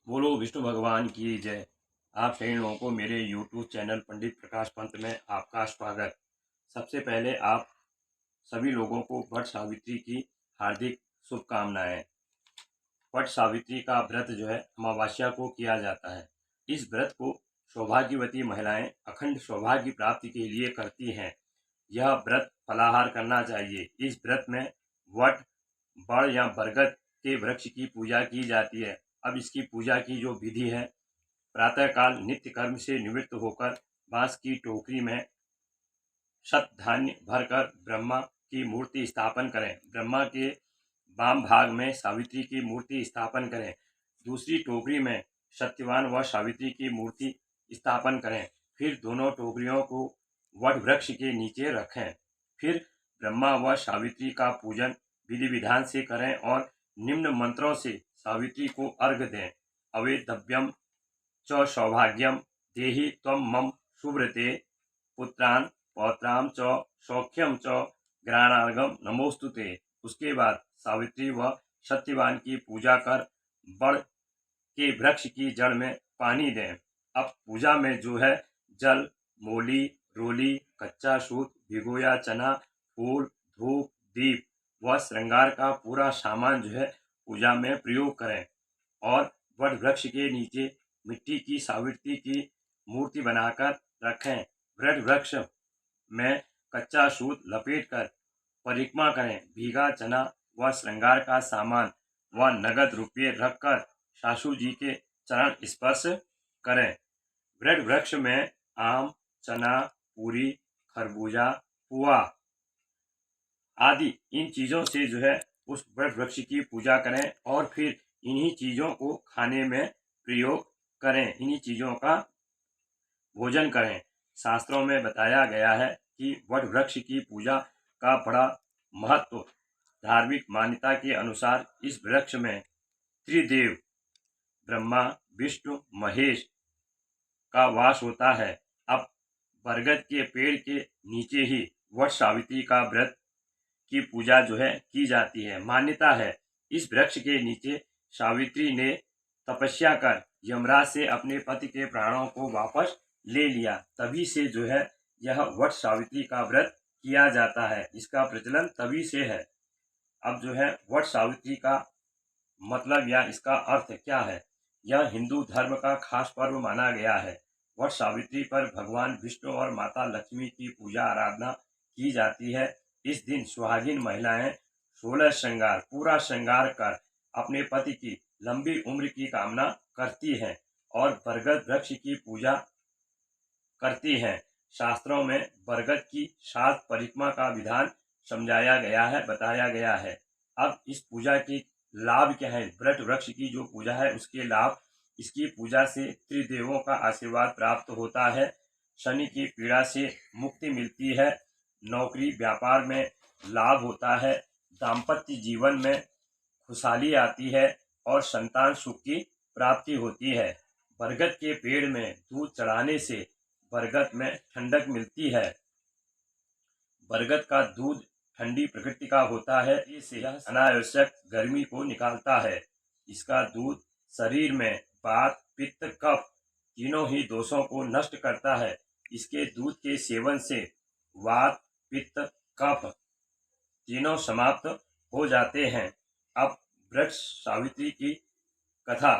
बोलो विष्णु भगवान की जय। आप सभी लोगों को मेरे YouTube चैनल पंडित प्रकाश पंत में आपका स्वागत। सबसे पहले आप सभी लोगों को वट सावित्री की हार्दिक शुभकामनाएं। वट सावित्री का व्रत जो है अमावस्या को किया जाता है। इस व्रत को सौभाग्यवती महिलाएं अखंड सौभाग्य प्राप्ति के लिए करती हैं। यह व्रत फलाहार करना चाहिए। इस व्रत में वट, बड़ या बरगद के वृक्ष की पूजा की जाती है। अब इसकी पूजा की जो विधि है, प्रातःकाल नित्य कर्म से निवृत्त होकर बांस की टोकरी में शत धान्य भरकर ब्रह्मा की मूर्ति स्थापन करें। ब्रह्मा के वाम भाग में सावित्री की मूर्ति स्थापन करें। दूसरी टोकरी में सत्यवान व सावित्री की मूर्ति स्थापन करें। फिर दोनों टोकरियों को वट वृक्ष के नीचे रखें। फिर ब्रह्मा व सावित्री का पूजन विधि विधान से करें और निम्न मंत्रों से सावित्री को अर्घ्य दें। अवेदव्यम च सौभाग्यम देहि त्वं मम सुव्रते पुत्रान् पौत्रां च सौख्यम च ग्रहणार्घम नमोस्तुते। उसके बाद सावित्री व सत्यवान की पूजा कर बड़ के वृक्ष की जड़ में पानी दें। अब पूजा में जो है जल, मोली, रोली, कच्चा सूत, भिगोया चना, फूल, धूप, दीप व श्रृंगार का पूरा सामान जो है पूजा में प्रयोग करें और वट वृक्ष के नीचे मिट्टी की सावित्री की मूर्ति बनाकर रखें। वट वृक्ष में कच्चा सूत लपेटकर परिक्रमा करें। भीगा चना व श्रृंगार का सामान व नगद रुपये रखकर सासू जी के चरण स्पर्श करें। वट वृक्ष में आम, चना, पूरी, खरबूजा, पुआ आदि इन चीज़ों से जो है उस वट वृक्ष की पूजा करें और फिर इन्हीं चीज़ों को खाने में प्रयोग करें, इन्हीं चीज़ों का भोजन करें। शास्त्रों में बताया गया है कि वट वृक्ष की पूजा का बड़ा महत्व। धार्मिक मान्यता के अनुसार इस वृक्ष में त्रिदेव ब्रह्मा, विष्णु, महेश का वास होता है। अब बरगद के पेड़ के नीचे ही वट सावित्री का व्रत की पूजा जो है की जाती है। मान्यता है इस वृक्ष के नीचे सावित्री ने तपस्या कर यमराज से अपने पति के प्राणों को वापस ले लिया। तभी से जो है यह वट सावित्री का व्रत किया जाता है। इसका प्रचलन तभी से है। अब जो है वट सावित्री का मतलब या इसका अर्थ क्या है? यह हिंदू धर्म का खास पर्व माना गया है। वट सावित्री पर भगवान विष्णु और माता लक्ष्मी की पूजा आराधना की जाती है। इस दिन सुहागिन महिलाएं 16 श्रृंगार पूरा श्रृंगार कर अपने पति की लंबी उम्र की कामना करती हैं और बरगद वृक्ष की पूजा करती हैं। शास्त्रों में बरगद की 7 परिक्रमा का विधान समझाया गया है, बताया गया है। अब इस पूजा के लाभ क्या है? वट वृक्ष की जो पूजा है उसके लाभ, इसकी पूजा से त्रिदेवों का आशीर्वाद प्राप्त होता है। शनि की पीड़ा से मुक्ति मिलती है। नौकरी व्यापार में लाभ होता है। दाम्पत्य जीवन में खुशहाली आती है और संतान सुख की प्राप्ति होती है। बरगद के पेड़ में दूध चढ़ाने से बरगद में ठंडक मिलती है। बरगद का दूध ठंडी प्रकृति का होता है, इससे यह अनावश्यक गर्मी को निकालता है। इसका दूध शरीर में वात, पित्त, कफ तीनों ही दोषों को नष्ट करता है। इसके दूध के सेवन से वात, पित्त, कफ तीनों समाप्त हो जाते हैं। अब वृक्ष सावित्री की कथा।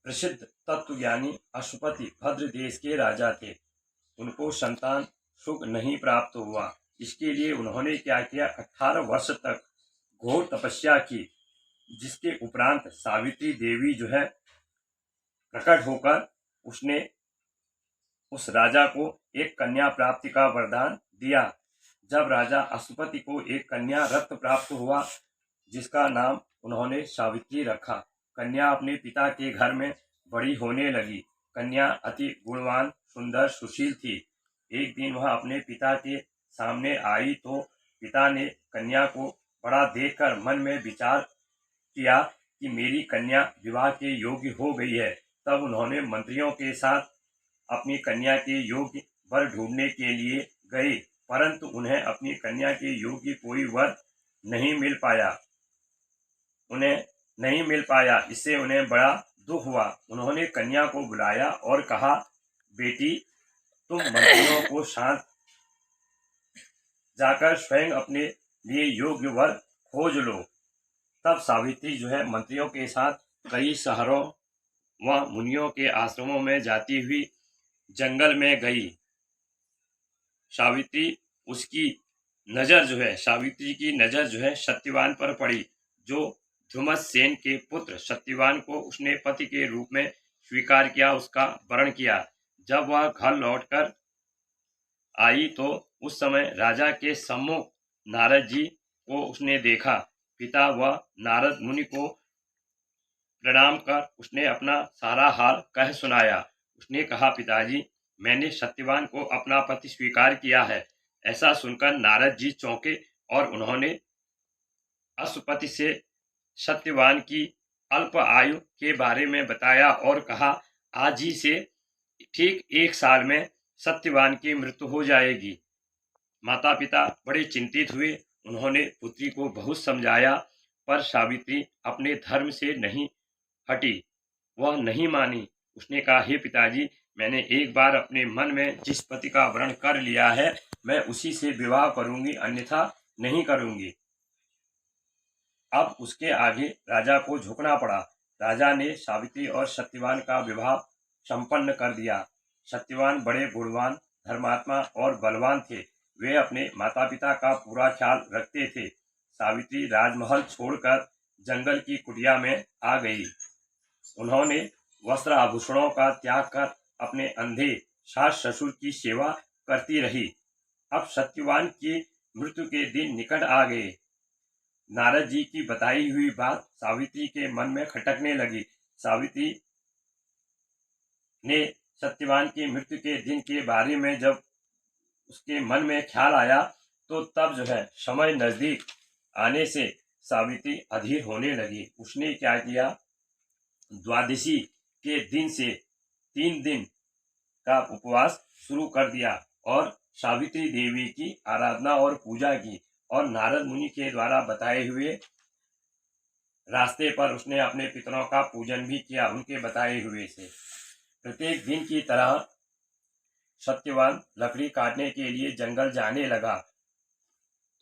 प्रसिद्ध तत्वज्ञानी अश्वपति भद्र देश के राजा थे। उनको संतान सुख नहीं प्राप्त हुआ। इसके लिए उन्होंने क्या किया? 18 वर्ष तक घोर तपस्या की, जिसके उपरांत सावित्री देवी जो है प्रकट होकर उसने उस राजा को एक कन्या प्राप्ति का वरदान दिया। जब राजा अश्वपति को एक कन्या रत्न प्राप्त हुआ, जिसका नाम उन्होंने सावित्री रखा। कन्या अपने पिता के घर में बड़ी होने लगी। कन्या अति गुणवान, सुंदर, सुशील थी। एक दिन वह अपने पिता के सामने आई तो पिता ने कन्या को बड़ा देखकर मन में विचार किया कि मेरी कन्या विवाह के योग्य हो गई है। तब उन्होंने मंत्रियों के साथ अपनी कन्या के योग्य वर ढूंढने के लिए गए, परंतु उन्हें अपनी कन्या के योग्य कोई वर नहीं मिल पाया। इससे उन्हें बड़ा दुख हुआ। उन्होंने कन्या को बुलाया और कहा, बेटी, तुम मंत्रियों को शांत जाकर स्वयं अपने लिए योग्य वर खोज लो। तब सावित्री जो है मंत्रियों के साथ कई शहरों व मुनियों के आश्रमों में जाती हुई जंगल में गई। सावित्री की नजर जो है सत्यवान पर पड़ी, जो धुमतसेन के पुत्र सत्यवान को उसने पति के रूप में स्वीकार किया, उसका वरण किया। जब वह घर लौटकर आई तो उस समय राजा के सम्मुख नारद जी को उसने देखा। पिता व नारद मुनि को प्रणाम कर उसने अपना सारा हाल कह सुनाया। उसने कहा, पिताजी, मैंने सत्यवान को अपना पति स्वीकार किया है। ऐसा सुनकर नारद जी चौंके और उन्होंने अश्वपति से सत्यवान की अल्प आयु के बारे में बताया और कहा, आज ही से ठीक 1 साल में सत्यवान की मृत्यु हो जाएगी। माता पिता बड़े चिंतित हुए। उन्होंने पुत्री को बहुत समझाया, पर सावित्री अपने धर्म से नहीं हटी, वह नहीं मानी। उसने कहा, हे पिताजी, मैंने एक बार अपने मन में जिस पति का वरण कर लिया है, मैं उसी से विवाह करूंगी, अन्यथा नहीं करूंगी। अब उसके आगे राजा को झुकना पड़ा। राजा ने सावित्री और सत्यवान का विवाह संपन्न कर दिया। सत्यवान बड़े गुणवान, धर्मात्मा और बलवान थे। वे अपने माता पिता का पूरा ख्याल रखते थे। सावित्री राजमहल छोड़कर जंगल की कुटिया में आ गई। उन्होंने वस्त्र आभूषणों का त्याग कर अपने अंधे सास ससुर की सेवा करती रही। अब सत्यवान की मृत्यु के दिन निकट आ गए। नारद जी की बताई हुई बात सावित्री के मन में खटकने लगी। सावित्री ने सत्यवान की मृत्यु के दिन के बारे में जब उसके मन में ख्याल आया, तो तब जो है समय नजदीक आने से सावित्री अधीर होने लगी। उसने क्या किया, द्वादशी के दिन से 3 दिन का उपवास शुरू कर दिया और सावित्री देवी की आराधना और पूजा की, और नारद मुनि के द्वारा बताए हुए रास्ते पर उसने अपने पितरों का पूजन भी किया, उनके बताए हुए से। प्रत्येक दिन की तरह सत्यवान लकड़ी काटने के लिए जंगल जाने लगा,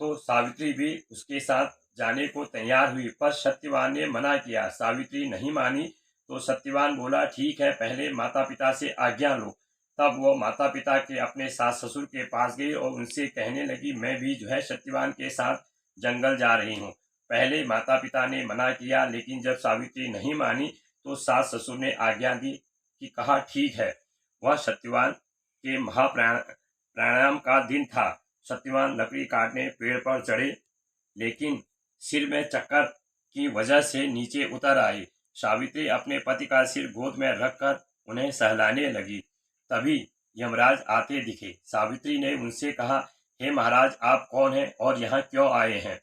तो सावित्री भी उसके साथ जाने को तैयार हुई, पर सत्यवान ने मना किया। सावित्री नहीं मानी तो सत्यवान बोला, ठीक है, पहले माता पिता से आज्ञा लो। तब वो माता पिता के अपने सास ससुर के पास गई और उनसे कहने लगी, मैं भी जो है सत्यवान के साथ जंगल जा रही हूँ। पहले माता पिता ने मना किया, लेकिन जब सावित्री नहीं मानी तो सास ससुर ने आज्ञा दी कि कहा, ठीक है। वह सत्यवान के महाप्राणायाम का दिन था। सत्यवान लकड़ी काटने पेड़ पर चढ़े, लेकिन सिर में चक्कर की वजह से नीचे उतर आई। सावित्री अपने पति का सिर गोद में रखकर उन्हें सहलाने लगी। तभी यमराज आते दिखे। सावित्री ने उनसे कहा, हे महाराज, आप कौन हैं और यहाँ क्यों आए हैं?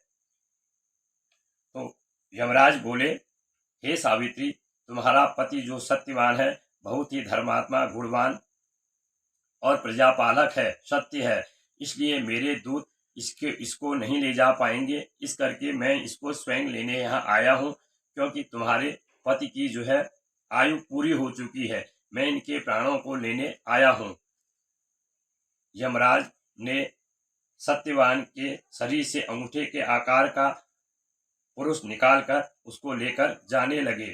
तो यमराज बोले, हे सावित्री, तुम्हारा पति जो सत्यवान है, बहुत ही धर्मात्मा, गुणवान और प्रजापालक है, सत्य है। इसलिए मेरे दूत इसको नहीं ले जा पाएंगे। इस करके मैं इसको स्वयं लेने यहाँ आया हूँ, क्योंकि तुम्हारे पति की जो है आयु पूरी हो चुकी है। मैं इनके प्राणों को लेने आया हूँ। यमराज ने सत्यवान के शरीर से अंगूठे के आकार का पुरुष निकालकर उसको लेकर जाने लगे।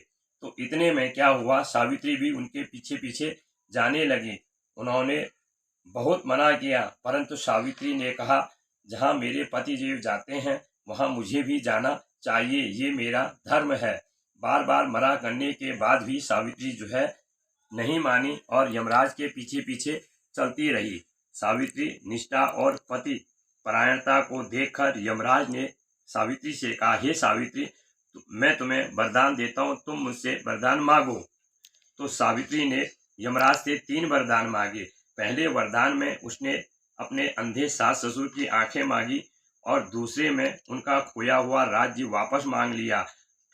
तो इतने में क्या हुआ, सावित्री भी उनके पीछे पीछे जाने लगी। उन्होंने बहुत मना किया, परंतु सावित्री ने कहा, जहाँ मेरे पति जीव जाते हैं वहाँ मुझे भी जाना चाहिए, ये मेरा धर्म है। बार बार मना करने के बाद भी सावित्री जो है नहीं मानी और यमराज के पीछे पीछे चलती रही। सावित्री निष्ठा और पति परायणता को देखकर यमराज ने सावित्री से कहा, हे सावित्री, मैं तुम्हें वरदान देता हूँ, तुम मुझसे वरदान मांगो। तो सावित्री ने यमराज से 3 वरदान मांगे। पहले वरदान में उसने अपने अंधे सास ससुर की आंखें मांगी और दूसरे में उनका खोया हुआ राज्य वापस मांग लिया।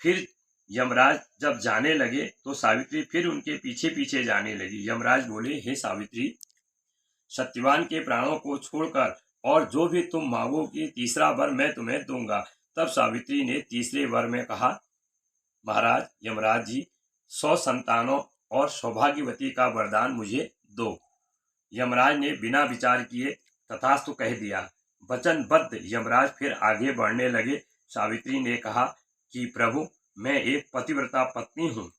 फिर यमराज जब जाने लगे तो सावित्री फिर उनके पीछे पीछे जाने लगी। यमराज बोले, हे सावित्री, सत्यवान के प्राणों को छोड़कर और जो भी तुम मांगोगी, तीसरा वर मैं तुम्हें दूंगा। तब सावित्री ने तीसरे वर में कहा, महाराज यमराज जी, 100 संतानों और सौभाग्यवती का वरदान मुझे दो। यमराज ने बिना विचार किए तथास्तु कह दिया। वचनबद्ध यमराज फिर आगे बढ़ने लगे। सावित्री ने कहा कि प्रभु, मैं एक पतिव्रता पत्नी हूँ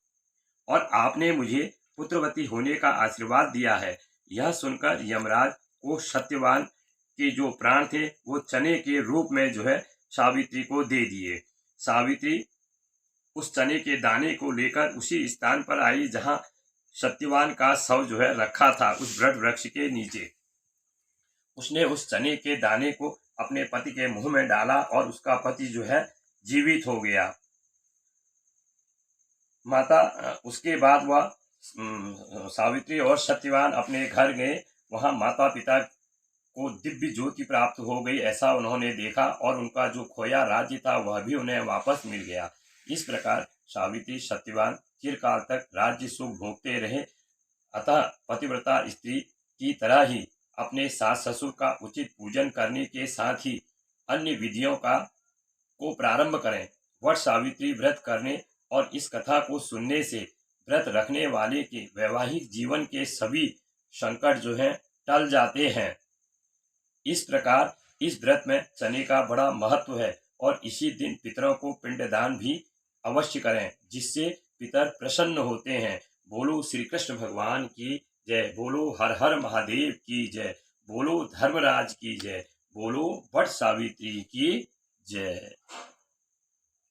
और आपने मुझे पुत्रवती होने का आशीर्वाद दिया है। यह सुनकर यमराज को सत्यवान के जो प्राण थे वो चने के रूप में जो है सावित्री को दे दिए। सावित्री उस चने के दाने को लेकर उसी स्थान पर आई जहां सत्यवान का शव जो है रखा था, उस वट वृक्ष के नीचे। उसने उस चने के दाने को अपने पति के मुंह में डाला और उसका पति जो है जीवित हो गया। माता उसके बाद वह सावित्री और सत्यवान अपने घर गए। वहां माता पिता को दिव्य ज्योति प्राप्त हो गई, ऐसा उन्होंने देखा और उनका जो खोया राज्य था वह भी उन्हें वापस मिल गया। इस प्रकार सावित्री सत्यवान चिरकाल तक राज्य सुख भोगते रहे। अतः पतिव्रता स्त्री की तरह ही अपने सास ससुर का उचित पूजन करने के साथ ही अन्य विधियों को प्रारंभ करें। वट सावित्री व्रत करने और इस कथा को सुनने से व्रत रखने वाले के वैवाहिक जीवन के सभी संकट जो हैं टल जाते हैं। इस प्रकार इस व्रत में चने का बड़ा महत्व है और इसी दिन पितरों को पिंडदान भी अवश्य करें, जिससे पितर प्रसन्न होते हैं। बोलो श्री कृष्ण भगवान की जय, बोलो हर हर महादेव की जय, बोलो धर्मराज की जय, बोलो वट सावित्री की जय।